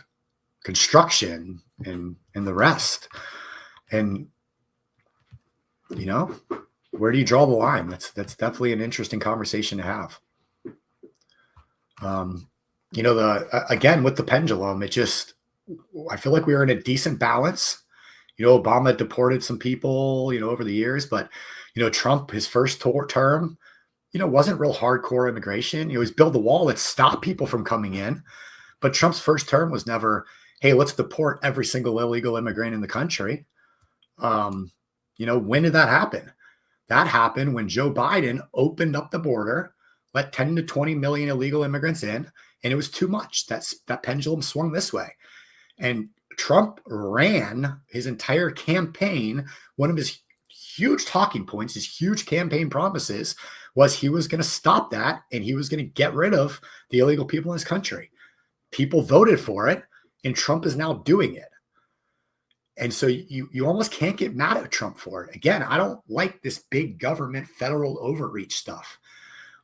construction and the rest. And where do you draw the line? That's definitely an interesting conversation to have. Again, with the pendulum, I feel like we were in a decent balance. Obama deported some people, over the years, but, Trump, his first term, wasn't real hardcore immigration. He's build the wall that stopped people from coming in. But Trump's first term was never, hey, let's deport every single illegal immigrant in the country. When did that happen? That happened when Joe Biden opened up the border, let 10 to 20 million illegal immigrants in, and it was too much. That pendulum swung this way. And Trump ran his entire campaign. One of his huge talking points, his huge campaign promises, was he was going to stop that and he was going to get rid of the illegal people in this country. People voted for it, and Trump is now doing it. And so you almost can't get mad at Trump for it. Again, I don't like this big government federal overreach stuff.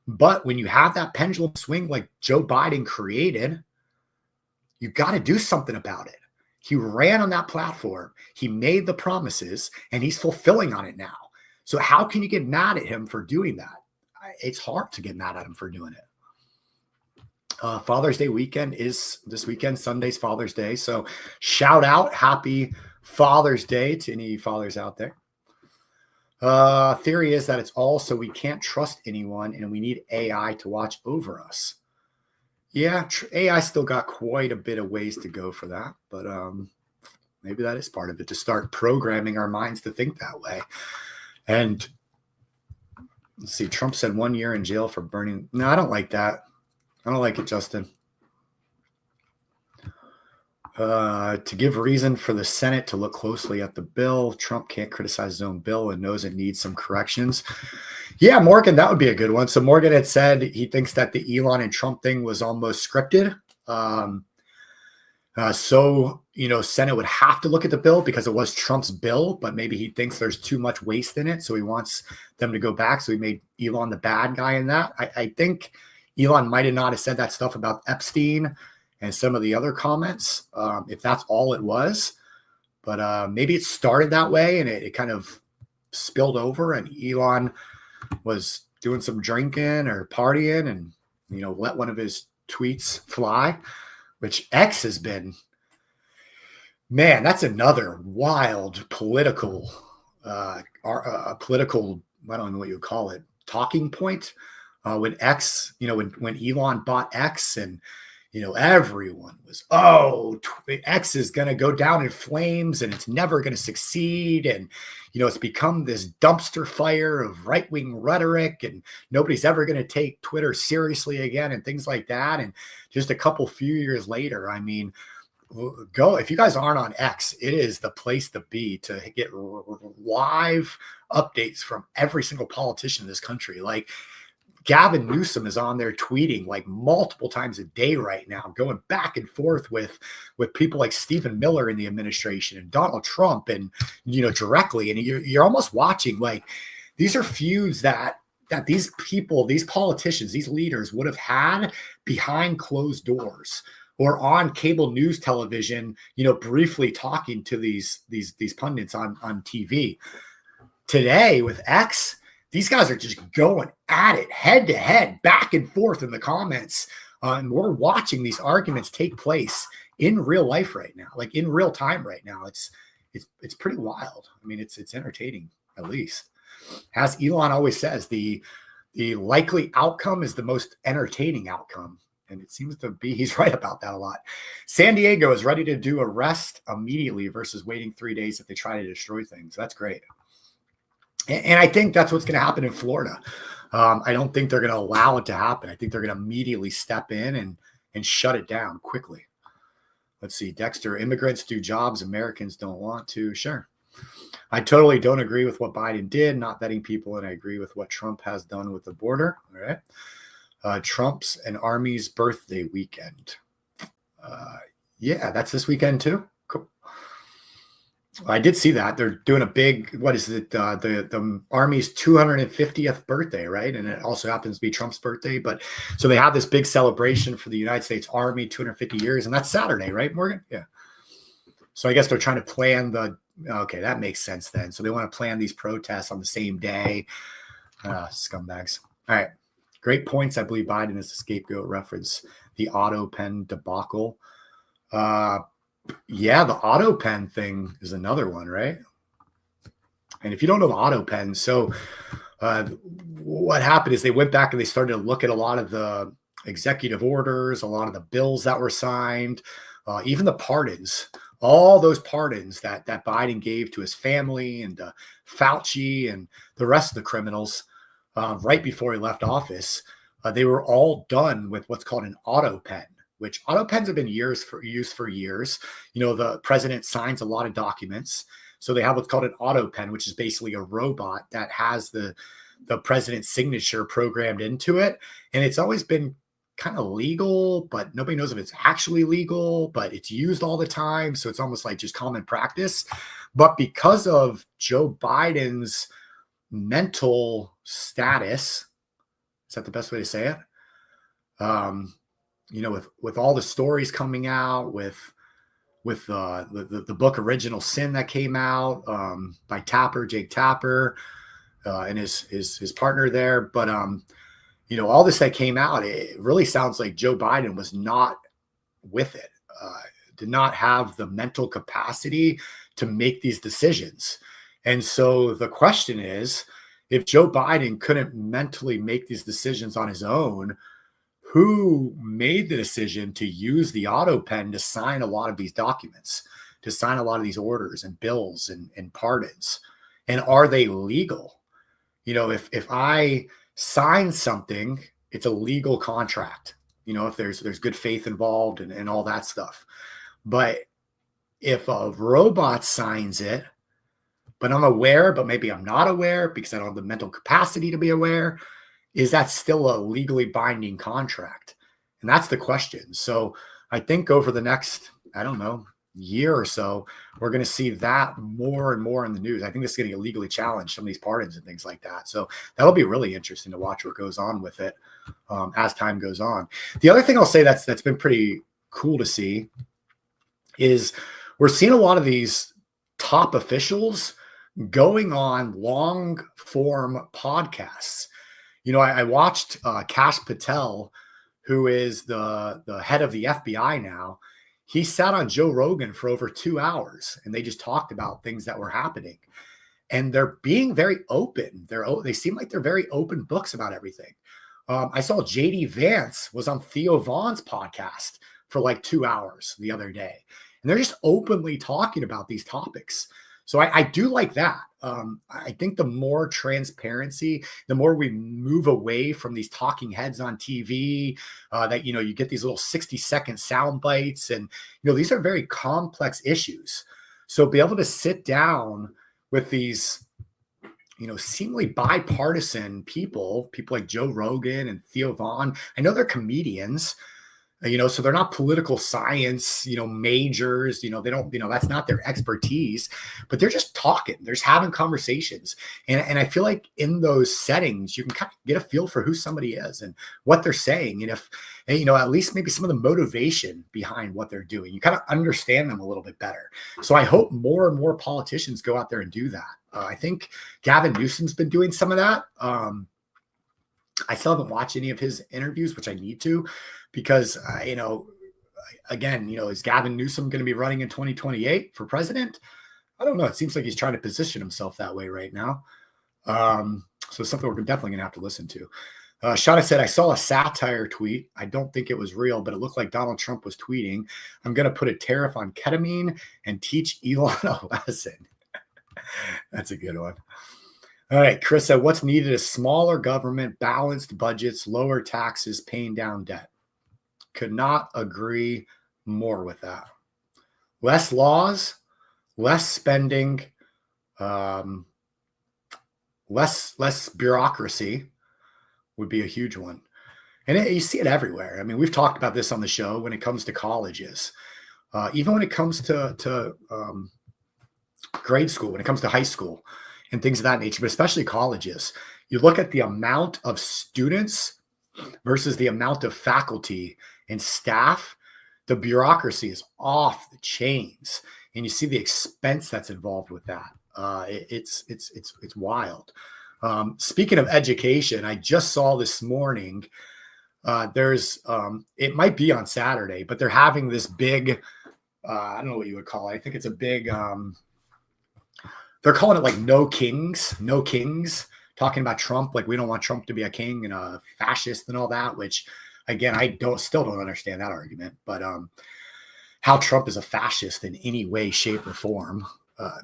But when you have that pendulum swing like Joe Biden created, you got to do something about it. He ran on that platform. He made the promises, and he's fulfilling on it now. So how can you get mad at him for doing that? It's hard to get mad at him for doing it. Father's Day weekend is this weekend. Sunday's Father's Day. So shout out, happy Father's Day to any fathers out there. Theory is that it's all so we can't trust anyone and we need AI to watch over us. Yeah, AI still got quite a bit of ways to go for that, but maybe that is part of it, to start programming our minds to think that way. And let's see, Trump said 1 year in jail for burning. No, I don't like that. I don't like it, Justin. To give reason for the Senate to look closely at the bill. Trump can't criticize his own bill and knows it needs some corrections. Yeah, Morgan, that would be a good one. So Morgan had said he thinks that the Elon and Trump thing was almost scripted. Senate would have to look at the bill because it was Trump's bill, but maybe he thinks there's too much waste in it. So he wants them to go back. So he made Elon the bad guy in that. I think Elon might have not have said that stuff about Epstein and some of the other comments, if that's all it was. But maybe it started that way and it kind of spilled over, and Elon was doing some drinking or partying and, let one of his tweets fly, which X has been, man, that's another wild political, I don't know what you would call it, talking point. When X, when Elon bought X, and everyone was, X is going to go down in flames and it's never going to succeed. And, it's become this dumpster fire of right-wing rhetoric and nobody's ever going to take Twitter seriously again and things like that. And just a few years later, I mean, go, if you guys aren't on X, it is the place to be to get live updates from every single politician in this country. Like, Gavin Newsom is on there tweeting like multiple times a day right now, going back and forth with people like Stephen Miller in the administration and Donald Trump and, directly. And you're almost watching, like, these are feuds that these people, these politicians, these leaders would have had behind closed doors or on cable news television, briefly talking to these pundits on TV. Today with X, these guys are just going at it head to head, back and forth in the comments. And we're watching these arguments take place in real life right now, like in real time right now. It's pretty wild. I mean, it's entertaining, at least. As Elon always says, the likely outcome is the most entertaining outcome. And it seems to be, he's right about that a lot. San Diego is ready to do arrest immediately versus waiting 3 days if they try to destroy things. That's great. And I think that's what's going to happen in Florida. I don't think they're going to allow it to happen. I think they're going to immediately step in and shut it down quickly. Let's see, Dexter, immigrants do jobs Americans don't want to. Sure. I totally don't agree with what Biden did, not vetting people, and I agree with what Trump has done with the border. All right. Trump's and Army's birthday weekend. Yeah, that's this weekend too. Cool. I did see that they're doing a big. What is it? The Army's 250th birthday, right? And it also happens to be Trump's birthday. But so they have this big celebration for the United States Army, 250 years, and that's Saturday, right, Morgan? Yeah. So I guess they're trying to plan the. Okay, that makes sense then. So they want to plan these protests on the same day. Scumbags. All right. Great points. I believe Biden is the scapegoat. Reference the auto pen debacle. Yeah, the auto pen thing is another one, right? And if you don't know the auto pen, so what happened is they went back and they started to look at a lot of the executive orders, a lot of the bills that were signed, even the pardons, all those pardons that Biden gave to his family and Fauci and the rest of the criminals right before he left office. They were all done with what's called an auto pen, which auto pens have been used for years. You know, the president signs a lot of documents. So they have what's called an auto pen, which is basically a robot that has the president's signature programmed into it. And it's always been kind of legal, but nobody knows if it's actually legal, but it's used all the time. So it's almost like just common practice. But because of Joe Biden's mental status, is that the best way to say it? You know, with all the stories coming out, with the book Original Sin that came out by Jake Tapper, and his partner there. But you know, all this that came out, it really sounds like Joe Biden was not with it, did not have the mental capacity to make these decisions. And so the question is, if Joe Biden couldn't mentally make these decisions on his own, who made the decision to use the auto pen to sign a lot of these documents, to sign a lot of these orders and bills and pardons? And are they legal? You know, if I sign something, it's a legal contract, you know, if there's good faith involved and all that stuff. But if a robot signs it, but I'm aware, but maybe I'm not aware because I don't have the mental capacity to be aware, is that still a legally binding contract? And that's the question. So I think over the next, I don't know, year or so, we're going to see that more and more in the news. I think this is going to get legally challenged, some of these pardons and things like that. So that'll be really interesting to watch what goes on with it as time goes on. The other thing I'll say that's been pretty cool to see is we're seeing a lot of these top officials going on long form podcasts. You know, I watched Kash Patel, who is the head of the FBI now. He sat on Joe Rogan for over 2 hours, and they just talked about things that were happening. And they're being very open. They seem like they're very open books about everything. I saw JD Vance was on Theo Vaughn's podcast for like 2 hours the other day, and they're just openly talking about these topics. So I do like that. I think the more transparency, the more we move away from these talking heads on TV, that, you know, you get these little 60-second sound bites. And, you know, these are very complex issues. So be able to sit down with these, you know, seemingly bipartisan people like Joe Rogan and Theo Vaughn. I know they're comedians, you know, so they're not political science, you know, majors, you know, they don't, you know, that's not their expertise, but they're just talking, they're just having conversations. And I feel like in those settings, you can kind of get a feel for who somebody is and what they're saying. And if, you know, at least maybe some of the motivation behind what they're doing, you kind of understand them a little bit better. So I hope more and more politicians go out there and do that. I think Gavin Newsom's been doing some of that. I still haven't watched any of his interviews, which I need to, because, you know, again, you know, is Gavin Newsom going to be running in 2028 for president? I don't know. It seems like he's trying to position himself that way right now. So something we're definitely going to have to listen to. Shauna said, I saw a satire tweet. I don't think it was real, but it looked like Donald Trump was tweeting, I'm going to put a tariff on ketamine and teach Elon a lesson. That's a good one. All right, Chris said, what's needed is smaller government, balanced budgets, lower taxes, paying down debt. Could not agree more with that. Less laws, less spending, um, less bureaucracy would be a huge one. And you see it everywhere. I mean, we've talked about this on the show when it comes to colleges, even when it comes to grade school, when it comes to high school and things of that nature, but especially colleges. You look at the amount of students versus the amount of faculty and staff, the bureaucracy is off the chains, and you see the expense that's involved with that. It's wild. Speaking of education, I just saw this morning. There's it might be on Saturday, but they're having this big. I don't know what you would call it. I think it's a big. They're calling it like no kings, talking about Trump. Like, we don't want Trump to be a king and a fascist and all that, which again, I still don't understand that argument, but how Trump is a fascist in any way, shape, or form.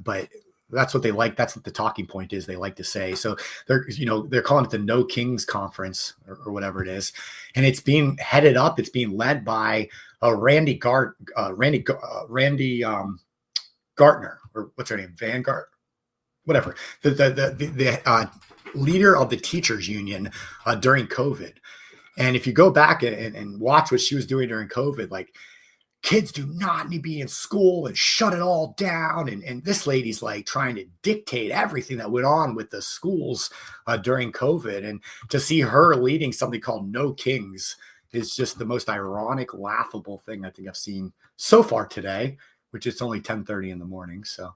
But that's what they like. That's what the talking point is. They like to say. So they're calling it the No Kings Conference or whatever it is. And it's being headed up. It's being led by Randy Gartner, or what's her name? Vanguard, whatever. The leader of the teachers union during COVID. And if you go back and watch what she was doing during COVID, like, kids do not need to be in school and shut it all down. And this lady's like trying to dictate everything that went on with the schools during COVID. And to see her leading something called No Kings is just the most ironic, laughable thing I think I've seen so far today, which it's only 10:30 in the morning. So I'm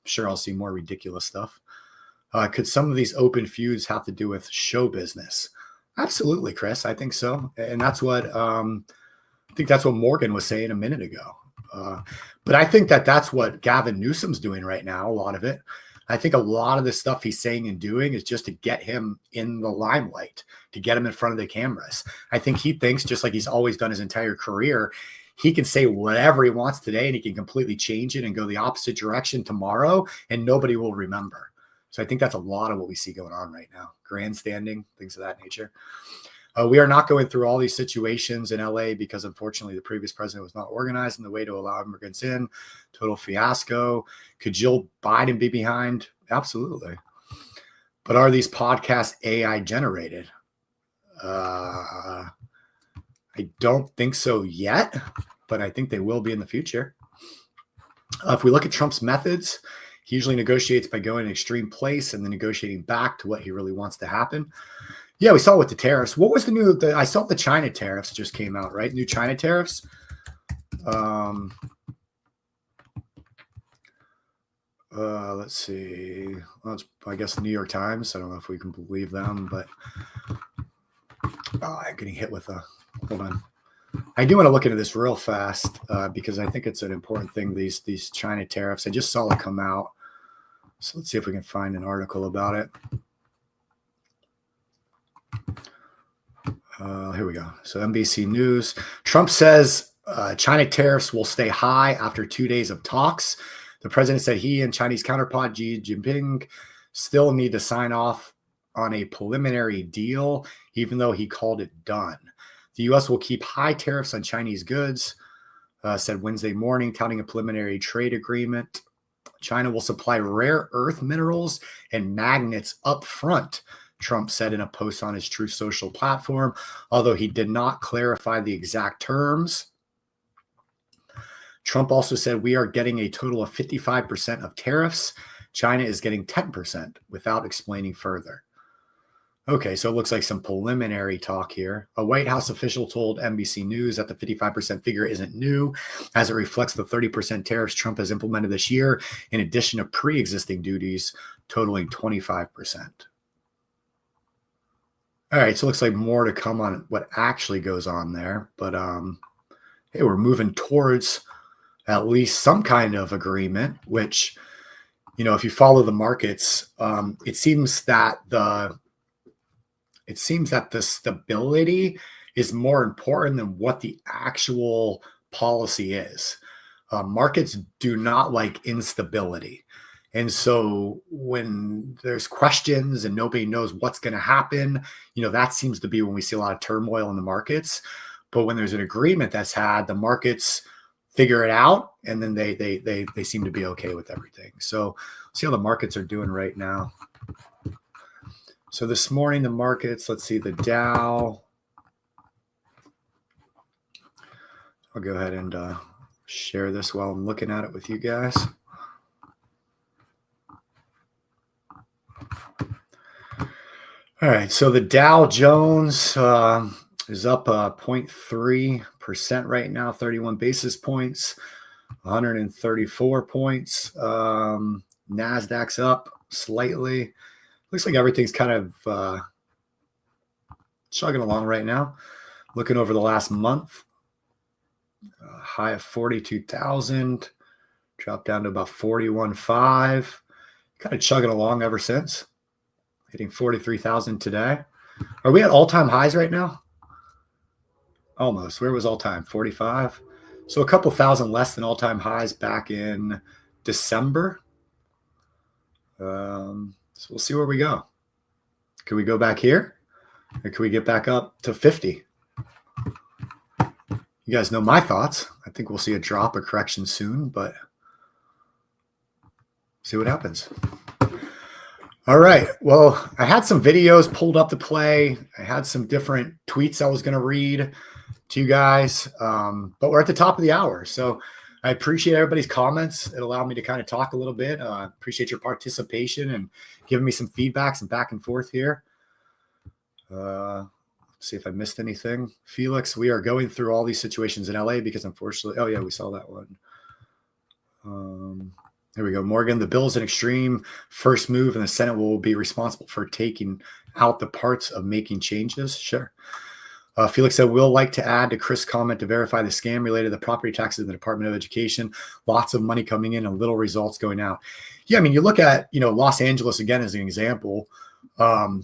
sure I'll see more ridiculous stuff. Could some of these open feuds have to do with show business? Absolutely, Chris. I think so. And that's what Morgan was saying a minute ago. But I think that's what Gavin Newsom's doing right now, a lot of it. I think a lot of the stuff he's saying and doing is just to get him in the limelight, to get him in front of the cameras. I think he thinks, just like he's always done his entire career, he can say whatever he wants today and he can completely change it and go the opposite direction tomorrow and nobody will remember. So I think that's a lot of what we see going on right now. Grandstanding, things of that nature. We are not going through all these situations in LA because, unfortunately, the previous president was not organized in the way to allow immigrants in. Total fiasco. Could Jill Biden be behind? Absolutely. But are these podcasts AI generated? I don't think so yet, but I think they will be in the future. If we look at Trump's methods, he usually negotiates by going an extreme place and then negotiating back to what he really wants to happen. Yeah, we saw with the tariffs. What was I saw the China tariffs just came out, right? New China tariffs. Let's see. Well, I guess the New York Times. I don't know if we can believe them, but I'm getting hit with hold on. I do want to look into this real fast because I think it's an important thing, these China tariffs. I just saw it come out. So let's see if we can find an article about it. Here we go. So NBC News. Trump says China tariffs will stay high after 2 days of talks. The president said he and Chinese counterpart Xi Jinping still need to sign off on a preliminary deal, even though he called it done. The U.S. will keep high tariffs on Chinese goods, said Wednesday morning, touting a preliminary trade agreement. China will supply rare earth minerals and magnets up front, Trump said in a post on his Truth Social platform, although he did not clarify the exact terms. Trump also said we are getting a total of 55% of tariffs. China is getting 10% without explaining further. Okay, so it looks like some preliminary talk here. A White House official told NBC News that the 55% figure isn't new, as it reflects the 30% tariffs Trump has implemented this year, in addition to pre-existing duties totaling 25%. All right, so it looks like more to come on what actually goes on there. But hey, we're moving towards at least some kind of agreement, which, if you follow the markets, it seems that the stability is more important than what the actual policy is. Markets do not like instability. And so when there's questions and nobody knows what's going to happen, that seems to be when we see a lot of turmoil in the markets. But when there's an agreement that's had, the markets figure it out, and then they seem to be okay with everything. So see how the markets are doing right now. So this morning, the markets, let's see, the Dow. I'll go ahead and share this while I'm looking at it with you guys. All right, so the Dow Jones is up 0.3% right now, 31 basis points, 134 points. NASDAQ's up slightly. Looks like everything's kind of chugging along right now. Looking over the last month, high of 42,000, dropped down to about 41.5. Kind of chugging along ever since. Hitting 43,000 today. Are we at all-time highs right now? Almost. Where was all-time? 45. So a couple thousand less than all-time highs back in December. So we'll see where we go. Can we go back here? Or can we get back up to 50? You guys know my thoughts. I think we'll see a drop, a correction soon, but see what happens. All right. Well, I had some videos pulled up to play. I had some different tweets I was going to read to you guys, but we're at the top of the hour. So I appreciate everybody's comments. It allowed me to kind of talk a little bit. Appreciate your participation and giving me some feedback, some back and forth here. Let's see if I missed anything. Felix, we are going through all these situations in LA because unfortunately, oh yeah, we saw that one. There we go. Morgan, the bill is an extreme first move, and the Senate will be responsible for taking out the parts of making changes. Sure. Felix said, we'll like to add to Chris' comment to verify the scam related to the property taxes in the Department of Education. Lots of money coming in and little results going out. Yeah, I mean, you look at, Los Angeles again as an example. One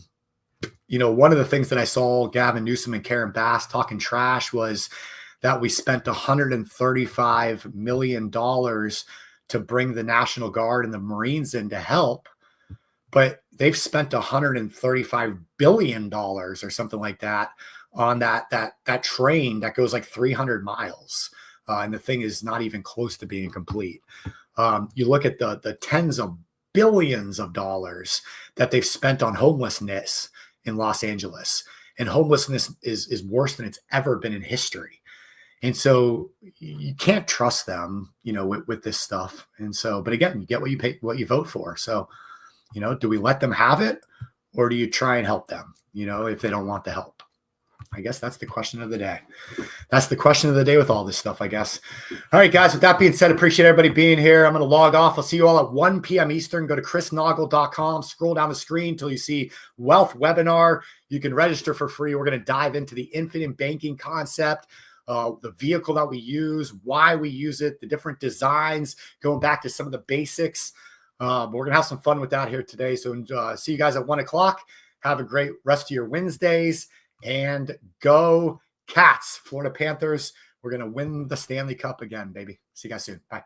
of the things that I saw Gavin Newsom and Karen Bass talking trash was that we spent $135 million to bring the National Guard and the Marines in to help, but they've spent $135 billion or something like that on that train that goes like 300 miles. And the thing is not even close to being complete. You look at the tens of billions of dollars that they've spent on homelessness in Los Angeles, and homelessness is worse than it's ever been in history. And so you can't trust them, with this stuff. And so, but again, you get what you pay, what you vote for. So, do we let them have it, or do you try and help them, if they don't want the help? I guess that's the question of the day. That's the question of the day with all this stuff, I guess. All right, guys, with that being said, appreciate everybody being here. I'm going to log off. I'll see you all at 1 p.m. Eastern. Go to chrisnoggle.com. Scroll down the screen until you see Wealth Webinar. You can register for free. We're going to dive into the infinite banking concept, the vehicle that we use, why we use it, the different designs, going back to some of the basics. But we're going to have some fun with that here today. So see you guys at 1 o'clock. Have a great rest of your Wednesdays. And go Cats, Florida Panthers. We're going to win the Stanley Cup again, baby. See you guys soon. Bye.